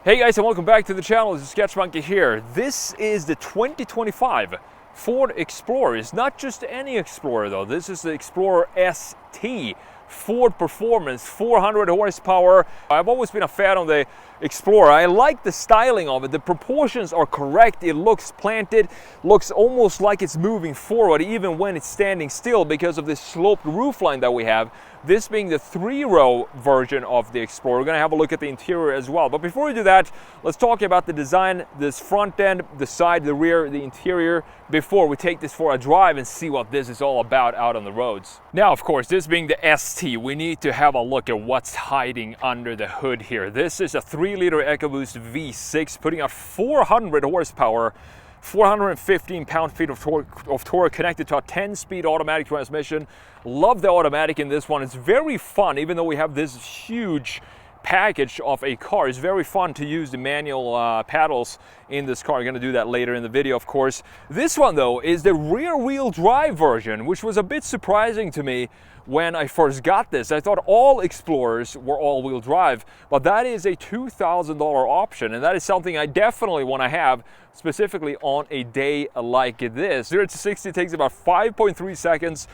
Hey guys, and welcome back to the channel. This is TheSketchMonkey here. This is the 2025 Ford Explorer. It's not just any Explorer though. This is the Explorer ST. Ford Performance, 400 horsepower. I've always been a fan of the Explorer. I like the styling of it. The proportions are correct. It looks planted, looks almost like it's moving forward even when it's standing still because of this sloped roofline that we have. This being the 3-row version of the Explorer. We're going to have a look at the interior as well. But before we do that, let's talk about the design, this front end, the side, the rear, the interior, before we take this for a drive and see what this is all about out on the roads. Now, of course, this being the ST, we need to have a look at what's hiding under the hood here. This is a 3-liter EcoBoost V6 putting out 400 horsepower, 415 pound-feet of torque connected to a 10-speed automatic transmission. Love the automatic in this one. It's very fun, even though we have this huge package of a car. It's very fun to use the manual paddles in this car. I'm going to do that later in the video, of course. This one, though, is the rear-wheel drive version, which was a bit surprising to me when I first got this. I thought all Explorers were all-wheel drive, but that is a $2,000 option, and that is something I definitely want to have, specifically on a day like this. 0 to 60 takes about 5.3 seconds.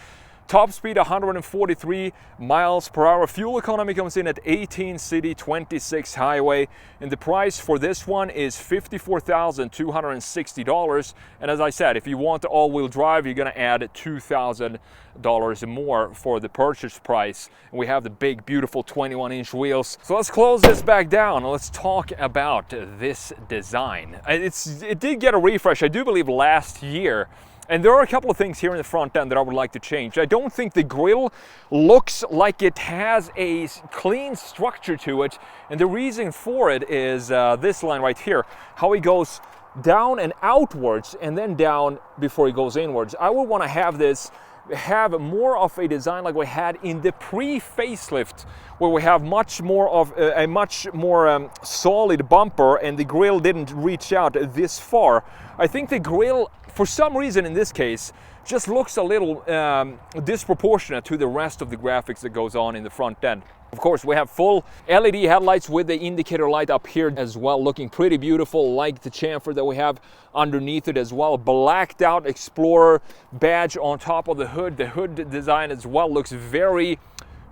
Top speed 143 miles per hour. Fuel economy comes in at 18 city, 26 highway. And the price for this one is $54,260. And as I said, if you want the all-wheel drive, you're going to add $2,000 more for the purchase price. And we have the big, beautiful 21-inch wheels. So let's close this back down and let's talk about this design. It did get a refresh, I do believe, last year. And there are a couple of things here in the front end that I would like to change. I don't think the grille looks like it has a clean structure to it. And the reason for it is this line right here, how it goes down and outwards and then down before it goes inwards. I would want to have this have more of a design like we had in the pre-facelift, where we have much more of a much more solid bumper and the grille didn't reach out this far. I think the grille, for some reason in this case, just looks a little disproportionate to the rest of the graphics that goes on in the front end. Of course, we have full LED headlights with the indicator light up here as well, looking pretty beautiful, like the chamfer that we have underneath it as well. Blacked out Explorer badge on top of the hood. The hood design as well looks very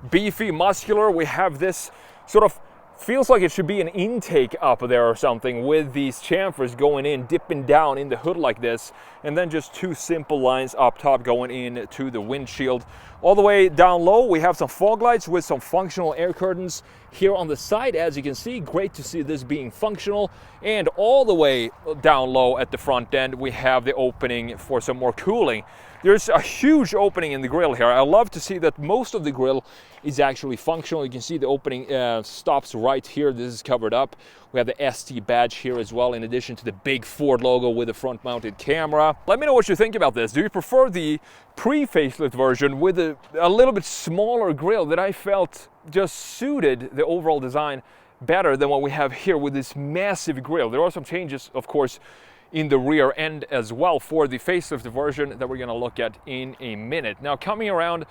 beefy, muscular. We have this sort of, feels like it should be an intake up there or something, with these chamfers going in, dipping down in the hood like this, and then just two simple lines up top going in to the windshield. All the way down low, we have some fog lights with some functional air curtains here on the side. As you can see, great to see this being functional. And all the way down low at the front end, we have the opening for some more cooling. There's a huge opening in the grille here. I love to see that most of the grille is actually functional. You can see the opening stops right here. This is covered up. We have the ST badge here as well, in addition to the big Ford logo with the front-mounted camera. Let me know what you think about this. Do you prefer the pre-facelift version with a little bit smaller grille that I felt just suited the overall design better than what we have here with this massive grille? There are some changes, of course, in the rear end as well for the facelift version that we're going to look at in a minute. Now, coming around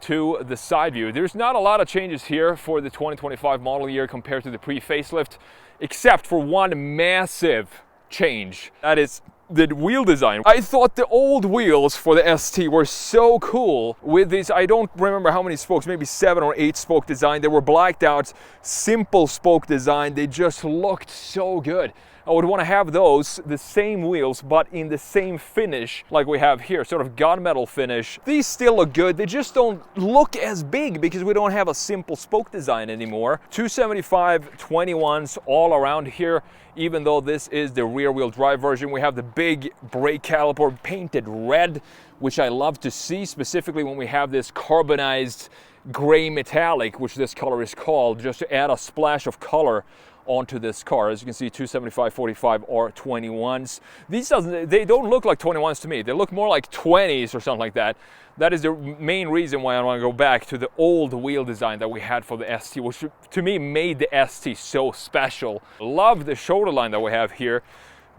to the side view, there's not a lot of changes here for the 2025 model year compared to the pre-facelift, except for one massive change. That is the wheel design. I thought the old wheels for the ST were so cool with these, I don't remember how many spokes, maybe 7 or 8 spoke design. They were blacked out, simple spoke design. They just looked so good. I would want to have those, the same wheels, but in the same finish like we have here, sort of gunmetal finish. These still look good. They just don't look as big because we don't have a simple spoke design anymore. 275 21s all around here, even though this is the rear-wheel drive version. We have the big brake caliper painted red, which I love to see, specifically when we have this carbonized gray metallic, which this color is called, just to add a splash of color onto this car. As you can see, 275 45 are 21s. They don't look like 21s to me. They look more like 20s or something like that. That is the main reason why I want to go back to the old wheel design that we had for the ST, which to me made the ST so special. Love the shoulder line that we have here.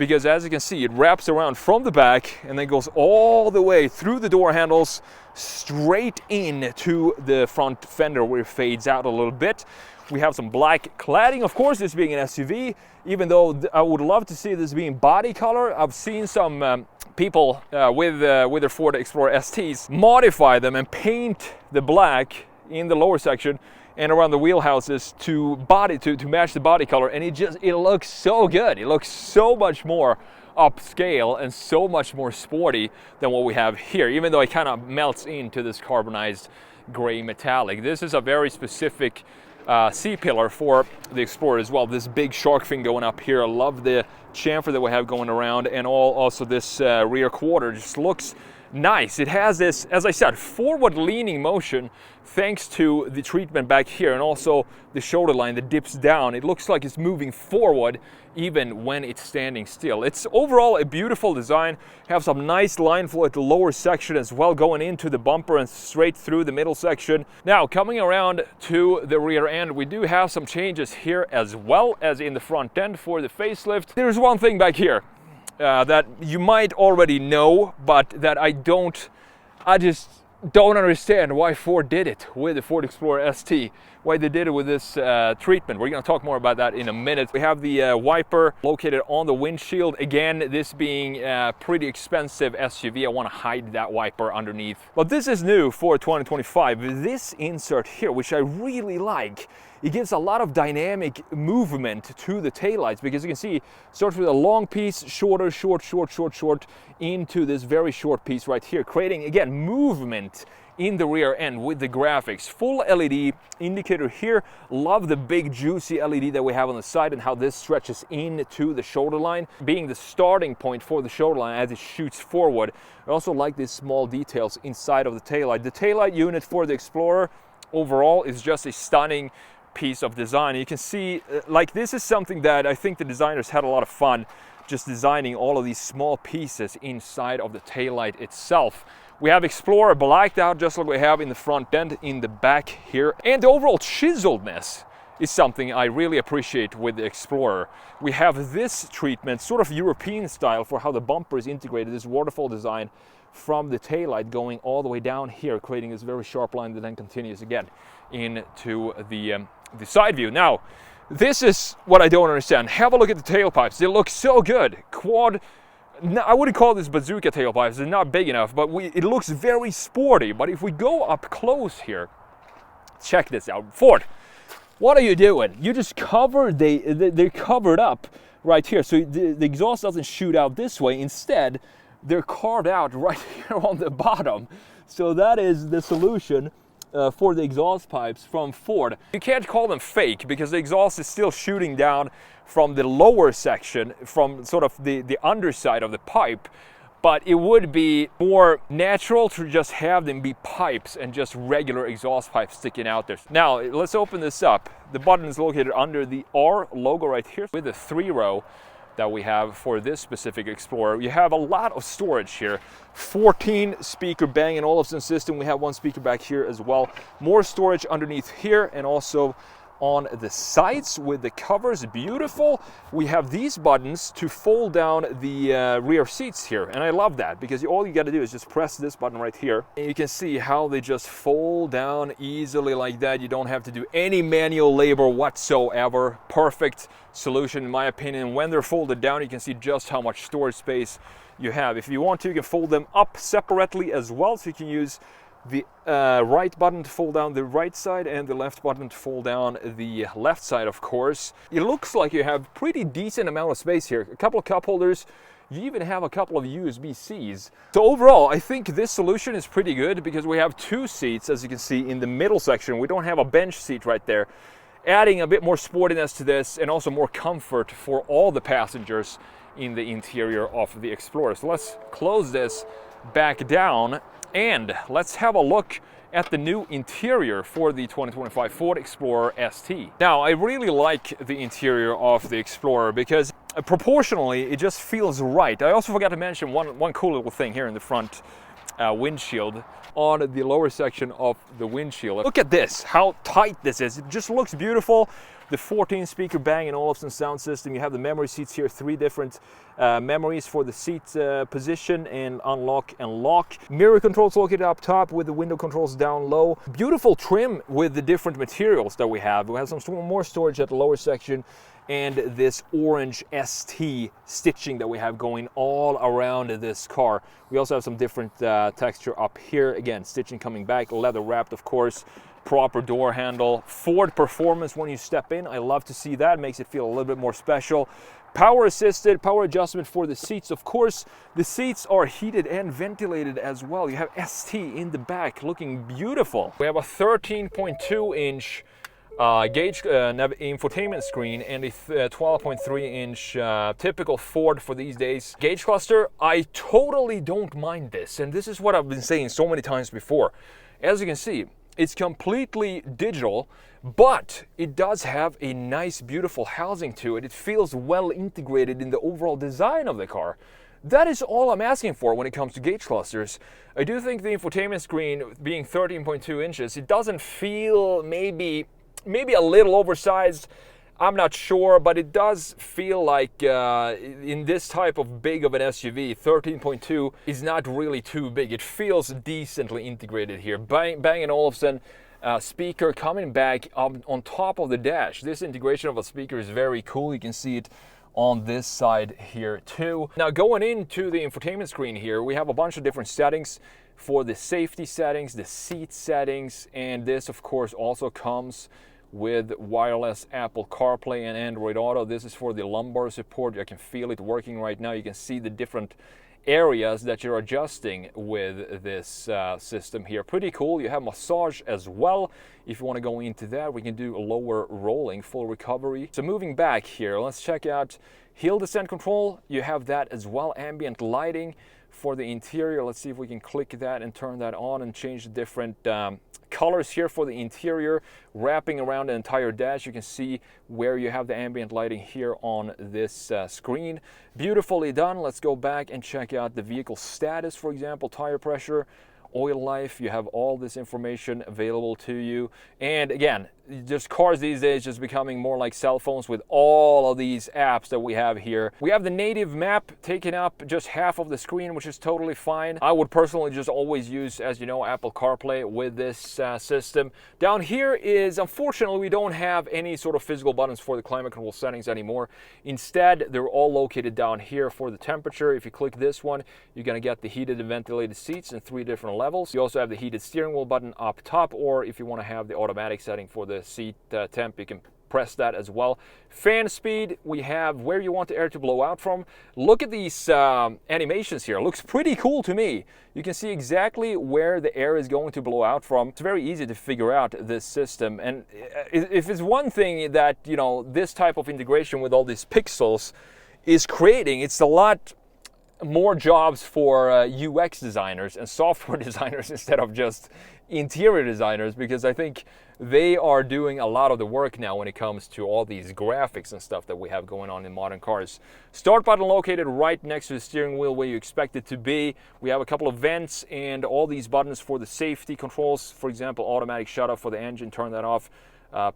because as you can see, it wraps around from the back and then goes all the way through the door handles straight in to the front fender where it fades out a little bit. We have some black cladding, of course, this being an SUV, even though I would love to see this being body color. I've seen some people with their Ford Explorer STs modify them and paint the black in the lower section and around the wheelhouses to match the body color, and it looks so good. It looks so much more upscale and so much more sporty than what we have here, even though it kind of melts into this carbonized gray metallic. This is a very specific C-pillar for the Explorer as well. This big shark fin going up here. I love the chamfer that we have going around, and also this rear quarter just looks nice. It has this, as I said, forward leaning motion thanks to the treatment back here, and also the shoulder line that dips down. It looks like it's moving forward even when it's standing still. It's overall a beautiful design. Have some nice line flow at the lower section as well, going into the bumper and straight through the middle section. Now coming around to the rear end, we do have some changes here as well as in the front end for the facelift. There's one thing back here that you might already know, but that I just don't understand why Ford did it with the Ford Explorer ST, why they did it with this treatment. We're going to talk more about that in a minute. We have the wiper located on the windshield. Again, this being a pretty expensive SUV, I want to hide that wiper underneath. But this is new for 2025. This insert here, which I really like, it gives a lot of dynamic movement to the taillights, because you can see it starts with a long piece, shorter, short, into this very short piece right here, creating, again, movement in the rear end with the graphics. Full LED indicator here. Love the big juicy LED that we have on the side and how this stretches into the shoulder line, being the starting point for the shoulder line as it shoots forward. I also like these small details inside of the taillight. The taillight unit for the Explorer overall is just a stunning piece of design. You can see, like, this is something that I think the designers had a lot of fun just designing all of these small pieces inside of the taillight itself. We have Explorer blacked out just like we have in the front end, in the back here. And the overall chiseledness is something I really appreciate with the Explorer. We have this treatment, sort of European style, for how the bumper is integrated, this waterfall design from the taillight going all the way down here, creating this very sharp line that then continues again into the side view. Now, this is what I don't understand. Have a look at the tailpipes. They look so good. Quad, I wouldn't call this bazooka tailpipes. They're not big enough, but it looks very sporty. But if we go up close here, check this out. Ford, what are you doing? You just covered, they're covered up right here. So the exhaust doesn't shoot out this way. Instead, they're carved out right here on the bottom. So that is the solution for the exhaust pipes from Ford. You can't call them fake because the exhaust is still shooting down from the lower section, from sort of the underside of the pipe, but it would be more natural to just have them be pipes and just regular exhaust pipes sticking out there. Now, let's open this up. The button is located under the R logo right here with the 3-row that we have for this specific Explorer. You have a lot of storage here. 14 speaker Bang & Olufsen system. We have one speaker back here as well. More storage underneath here and also on the sides with the covers. Beautiful. We have these buttons to fold down the rear seats here, and I love that because all you got to do is just press this button right here and you can see how they just fold down easily like that. You don't have to do any manual labor whatsoever. Perfect solution in my opinion. When they're folded down, you can see just how much storage space you have. If you want to, you can fold them up separately as well, so you can use the right button to fold down the right side and the left button to fold down the left side, of course. It looks like you have pretty decent amount of space here. A couple of cup holders. You even have a couple of USB-Cs. So overall, I think this solution is pretty good because we have 2 seats, as you can see, in the middle section. We don't have a bench seat right there, adding a bit more sportiness to this and also more comfort for all the passengers in the interior of the Explorer. So let's close this back down and let's have a look at the new interior for the 2025 Ford Explorer ST. Now, I really like the interior of the Explorer because proportionally it just feels right. I also forgot to mention one cool little thing here in the front windshield, on the lower section of the windshield. Look at this, how tight this is. It just looks beautiful. the 14 speaker Bang & Olufsen sound system. You have the memory seats here, 3 different memories for the seat position and unlock and lock. Mirror controls located up top with the window controls down low. Beautiful trim with the different materials that we have. We have some more storage at the lower section, and this orange ST stitching that we have going all around this car. We also have some different texture up here. Again, stitching coming back, leather wrapped of course. Proper door handle. Ford performance when you step in. I love to see that. It makes it feel a little bit more special. Power assisted, power adjustment for the seats. Of course, the seats are heated and ventilated as well. You have ST in the back looking beautiful. We have a 13.2 inch gauge infotainment screen and a 12.3 inch typical Ford for these days. Gauge cluster, I totally don't mind this. And this is what I've been saying so many times before. As you can see, it's completely digital, but it does have a nice, beautiful housing to it. It feels well integrated in the overall design of the car. That is all I'm asking for when it comes to gauge clusters. I do think the infotainment screen being 13.2 inches, it doesn't feel maybe a little oversized. I'm not sure, but it does feel like in this type of big of an SUV, 13.2 is not really too big. It feels decently integrated here. Bang & Olufsen speaker coming back on top of the dash. This integration of a speaker is very cool. You can see it on this side here too. Now going into the infotainment screen here, we have a bunch of different settings for the safety settings, the seat settings, and this of course also comes with wireless Apple CarPlay and Android Auto. This is for the lumbar support. I can feel it working right now. You can see the different areas that you're adjusting with this system here. Pretty cool. You have massage as well. If you want to go into that, we can do a lower rolling, full recovery. So moving back here, let's check out hill descent control. You have that as well. Ambient lighting for the interior. Let's see if we can click that and turn that on and change the different colors here for the interior. Wrapping around the entire dash, you can see where you have the ambient lighting here on this screen. Beautifully done. Let's go back and check out the vehicle status, for example, tire pressure, oil life. You have all this information available to you. And again, just cars these days just becoming more like cell phones with all of these apps that we have here. We have the native map taking up just half of the screen, which is totally fine. I would personally just always use, as you know, Apple CarPlay with this system. Down here is, unfortunately, we don't have any sort of physical buttons for the climate control settings anymore. Instead, they're all located down here for the temperature. If you click this one, you're gonna get the heated and ventilated seats in 3 different levels. You also have the heated steering wheel button up top, or if you want to have the automatic setting for the seat temp, you can press that as well. Fan speed, we have where you want the air to blow out from. Look at these animations here. Looks pretty cool to me. You can see exactly where the air is going to blow out from. It's very easy to figure out this system. And if it's one thing that, you know, this type of integration with all these pixels is creating, it's a lot more jobs for UX designers and software designers instead of just interior designers, because I think they are doing a lot of the work now when it comes to all these graphics and stuff that we have going on in modern cars. Start button located right next to the steering wheel where you expect it to be. We have a couple of vents and all these buttons for the safety controls. For example, automatic shut off for the engine, turn that off.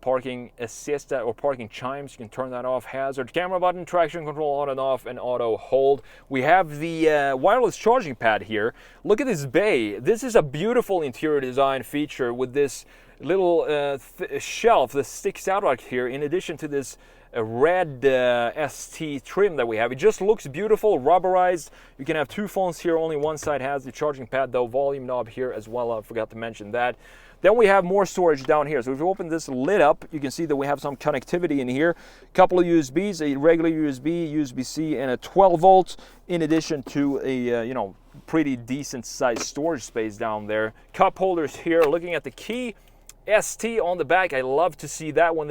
Parking assist or parking chimes, you can turn that off. Hazard camera button, traction control on and off, and auto hold. We have the wireless charging pad here. Look at this bay. This is a beautiful interior design feature with this little shelf that sticks out right here, in addition to this red ST trim that we have. It just looks beautiful, rubberized. You can have 2 phones here. Only one side has the charging pad though. Volume knob here as well. I forgot to mention that. Then we have more storage down here. So if you open this lid up, you can see that we have some connectivity in here. A couple of USBs, a regular USB, USB-C, and a 12 volt, in addition to a you know, pretty decent sized storage space down there. Cup holders here. Looking at the key, ST on the back. I love to see that when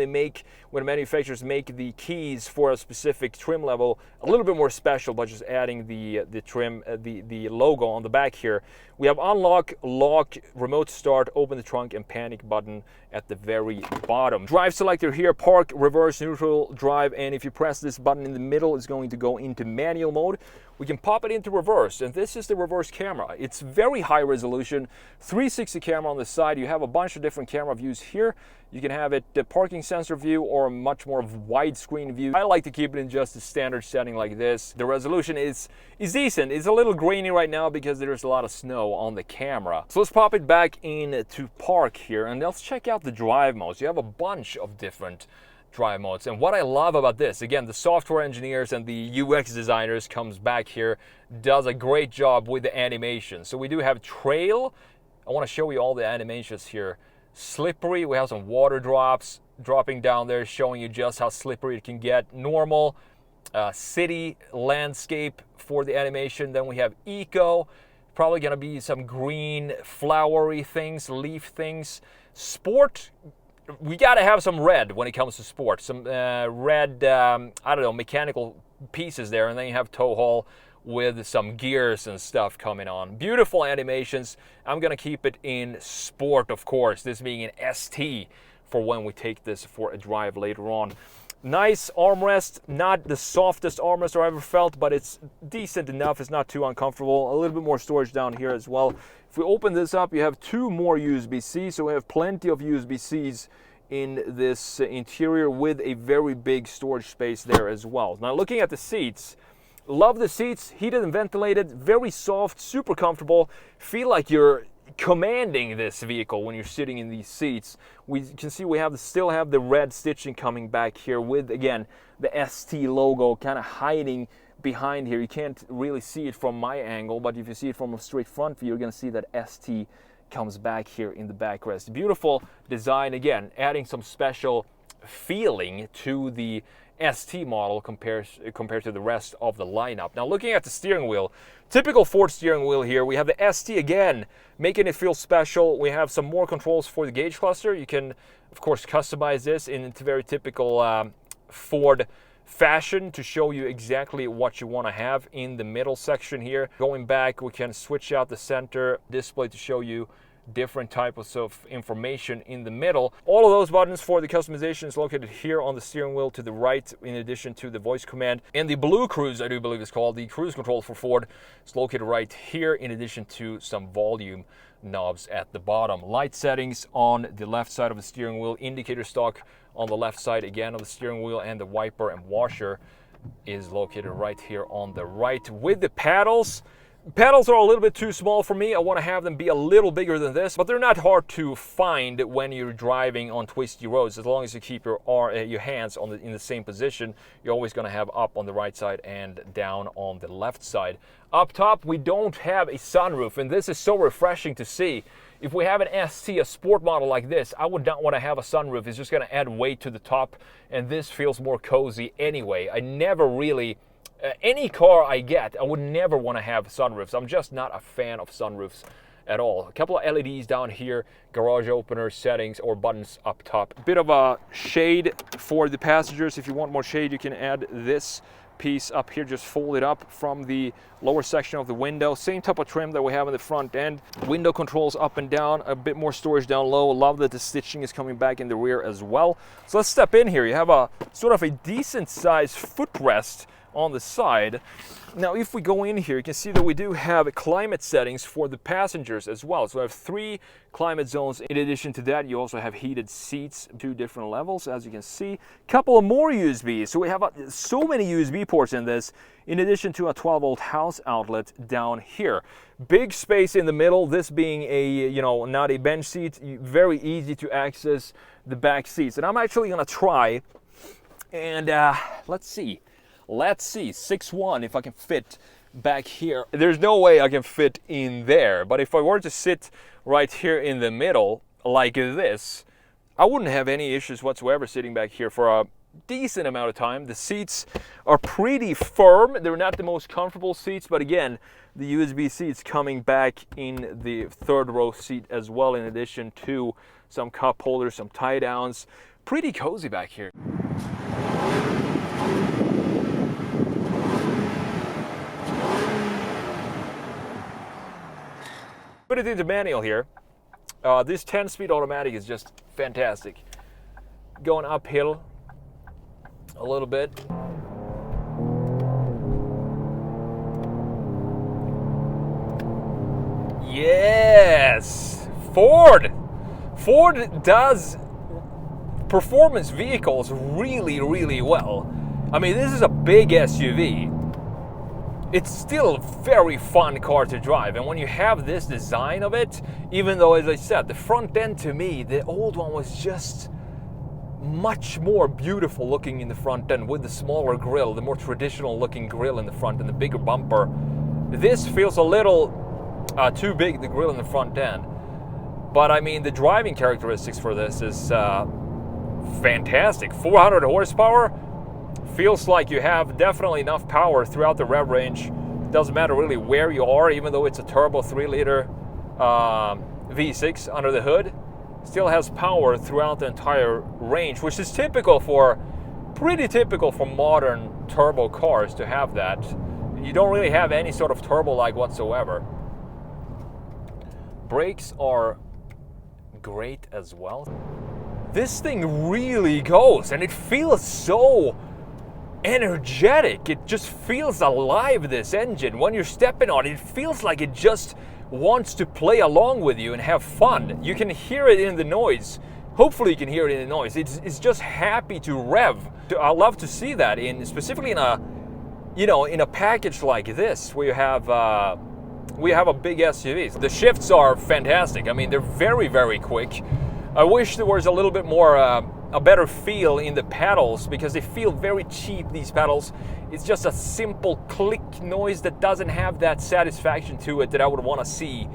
manufacturers make the keys for a specific trim level a little bit more special by just adding the trim, the logo on the back here. We have unlock, lock, remote start, open the trunk, and panic button at the very bottom. Drive selector here, park, reverse, neutral, drive, and if you press this button in the middle, it's going to go into manual mode. we can pop it into reverse, and this is the reverse camera. It's very high resolution, 360 camera on the side. You have a bunch of different camera views here. You can have it the parking sensor view or a much more widescreen view. I like to keep it in just a standard setting like this. The resolution is decent. It's a little grainy right now because there's a lot of snow on the camera. So let's pop it back in to park here, and let's check out the drive modes. You have a bunch of different drive modes, and what I love about this, again, the software engineers and the UX designers comes back here, does a great job with the animation. So we do have trail. I want to show you all the animations here. Slippery, we have some water drops dropping down there, showing you just how slippery it can get. Normal, city, landscape for the animation. Then we have eco, probably gonna be some green, flowery things, leaf things. Sport, we gotta have some red when it comes to sport. Some red, I don't know, mechanical pieces there, and then you have tow haul with some gears and stuff coming on. Beautiful animations. I'm gonna keep it in sport, of course, this being an ST for when we take this for a drive later on. Nice armrest, not the softest armrest I've ever felt, but it's decent enough. It's not too uncomfortable. A little bit more storage down here as well. If we open this up, you have 2 more USB-Cs, so we have plenty of USB-Cs in this interior with a very big storage space there as well. Now looking at the seats, love the seats, heated and ventilated, very soft, super comfortable. Feel like you're commanding this vehicle when you're sitting in these seats. We can see we still have the red stitching coming back here with, again, the ST logo kind of hiding behind here. You can't really see it from my angle, but if you see it from a straight front view, you're going to see that ST comes back here in the backrest. Beautiful design, again, adding some special feeling to the ST model compared to the rest of the lineup. Now looking at the steering wheel, typical Ford steering wheel here. We have the ST again, making it feel special. We have some more controls for the gauge cluster. You can, of course, customize this in very typical Ford fashion to show you exactly what you want to have in the middle section here. Going back, we can switch out the center display to show you different types of information in the middle. All of those buttons for the customization is located here on the steering wheel to the right, in addition to the voice command. And the Blue Cruise, I do believe it's called, the cruise control for Ford, is located right here, in addition to some volume knobs at the bottom. Light settings on the left side of the steering wheel, indicator stock on the left side again of the steering wheel, and the wiper and washer is located right here on the right. With the paddles, pedals are a little bit too small for me. I want to have them be a little bigger than this, but they're not hard to find when you're driving on twisty roads. As long as you keep your hands in the same position, you're always going to have up on the right side and down on the left side. Up top, we don't have a sunroof, and this is so refreshing to see. If we have an ST, a sport model like this, I would not want to have a sunroof. It's just going to add weight to the top, and this feels more cozy anyway. I never really... any car I get, I would never want to have sunroofs. I'm just not a fan of sunroofs at all. A couple of LEDs down here, garage opener settings or buttons up top. Bit of a shade for the passengers. If you want more shade, you can add this piece up here, just fold it up from the lower section of the window. Same type of trim that we have in the front end. Window controls up and down, a bit more storage down low. Love that the stitching is coming back in the rear as well. So let's step in here. You have a sort of a decent sized footrest on the side. Now if we go in here, you can see that we do have climate settings for the passengers as well. So we have 3 climate zones. In addition to that, you also have heated seats, 2 different levels, as you can see. Couple of more USBs. So we have so many USB ports in this, in addition to a 12-volt house outlet down here. Big space in the middle, this being a, not a bench seat, very easy to access the back seats. And I'm actually gonna try and let's see, 6'1", if I can fit back here. There's no way I can fit in there, but if I were to sit right here in the middle like this, I wouldn't have any issues whatsoever sitting back here for a decent amount of time. The seats are pretty firm. They're not the most comfortable seats, but again, the USB seats coming back in the 3rd row seat as well, in addition to some cup holders, some tie downs. Pretty cozy back here. Put it into manual here. This 10-speed automatic is just fantastic. Going uphill a little bit. Ford! Ford does performance vehicles really, really well. I mean, this is a big SUV. It's still a very fun car to drive, and when you have this design of it, even though, as I said, the front end to me, the old one was just much more beautiful looking in the front end with the smaller grille, the more traditional looking grille in the front and the bigger bumper. This feels a little too big, the grille in the front end. But I mean, the driving characteristics for this is fantastic. 400 horsepower. Feels like you have definitely enough power throughout the rev range. Doesn't matter really where you are, even though it's a turbo 3-liter V6 under the hood. Still has power throughout the entire range, which is pretty typical for modern turbo cars to have that. You don't really have any sort of turbo-like whatsoever. Brakes are great as well. This thing really goes, and it feels so energetic. It just feels alive, this engine. When you're stepping on it, it feels like it just wants to play along with you and have fun. You can hear it in the noise. Hopefully you can hear it in the noise. It's just happy to rev. I love to see that specifically in a package like this where you have a big SUV. The shifts are fantastic. I mean, they're very, very quick. I wish there was a little bit more a better feel in the pedals, because they feel very cheap, these pedals. It's just a simple click noise that doesn't have that satisfaction to it that I would want to see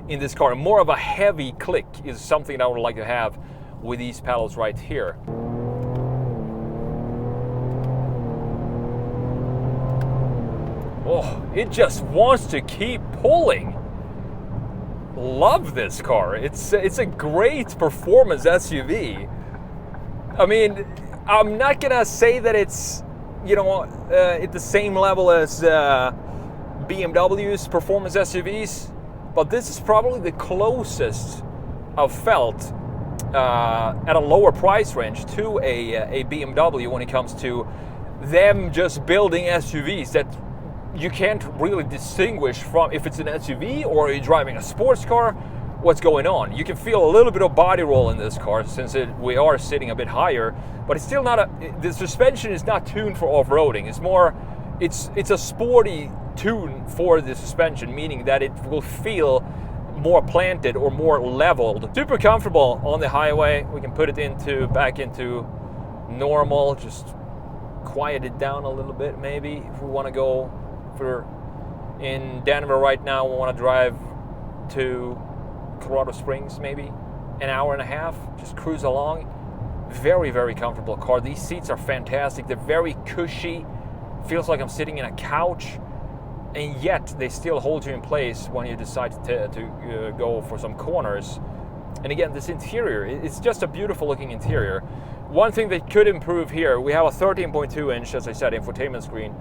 in this car. More of a heavy click is something that I would like to have with these pedals right here. Oh, it just wants to keep pulling. Love this car. It's a great performance SUV. I mean, I'm not gonna say that it's, at the same level as BMW's performance SUVs, but this is probably the closest I've felt at a lower price range to a BMW when it comes to them just building SUVs that you can't really distinguish from if it's an SUV or you're driving a sports car, what's going on. You can feel a little bit of body roll in this car since we are sitting a bit higher, but it's still not the suspension is not tuned for off-roading. It's a sporty tune for the suspension, meaning that it will feel more planted or more leveled. Super comfortable on the highway. We can put it back into normal, just quiet it down a little bit maybe if we want to go. If we're in Denver right now, we want to drive to Colorado Springs, maybe an hour and a half, just cruise along. Very, very comfortable car. These seats are fantastic. They're very cushy. Feels like I'm sitting in a couch, and yet they still hold you in place when you decide to go for some corners. And again, this interior, it's just a beautiful looking interior. One thing that could improve here, we have a 13.2 inch, as I said, infotainment screen.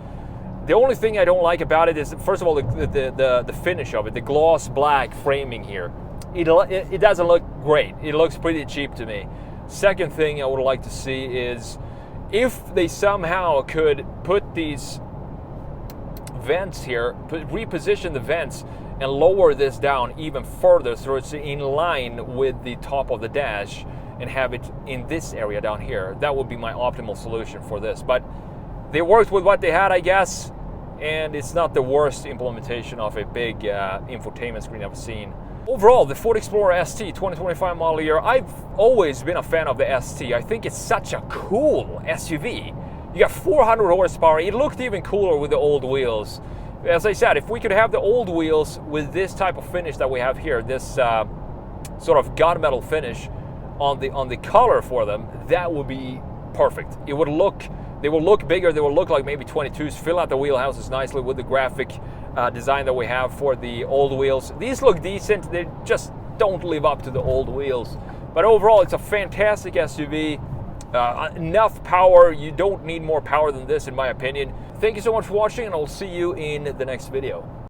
The only thing I don't like about it is, first of all, the finish of it, the gloss black framing here. It doesn't look great. It looks pretty cheap to me. Second thing I would like to see is if they somehow could put these vents here, reposition the vents and lower this down even further so it's in line with the top of the dash and have it in this area down here. That would be my optimal solution for this. But they worked with what they had, I guess, and it's not the worst implementation of a big infotainment screen I've seen. Overall, the Ford Explorer ST 2025 model year, I've always been a fan of the ST. I think it's such a cool SUV. You got 400 horsepower. It looked even cooler with the old wheels. As I said, if we could have the old wheels with this type of finish that we have here, this sort of gunmetal finish on the color for them, that would be perfect. They would look bigger. They would look like maybe 22s. Fill out the wheelhouses nicely with the graphic design that we have for the old wheels. These look decent. They just don't live up to the old wheels. But overall, it's a fantastic SUV. Enough power. You don't need more power than this, in my opinion. Thank you so much for watching, and I'll see you in the next video.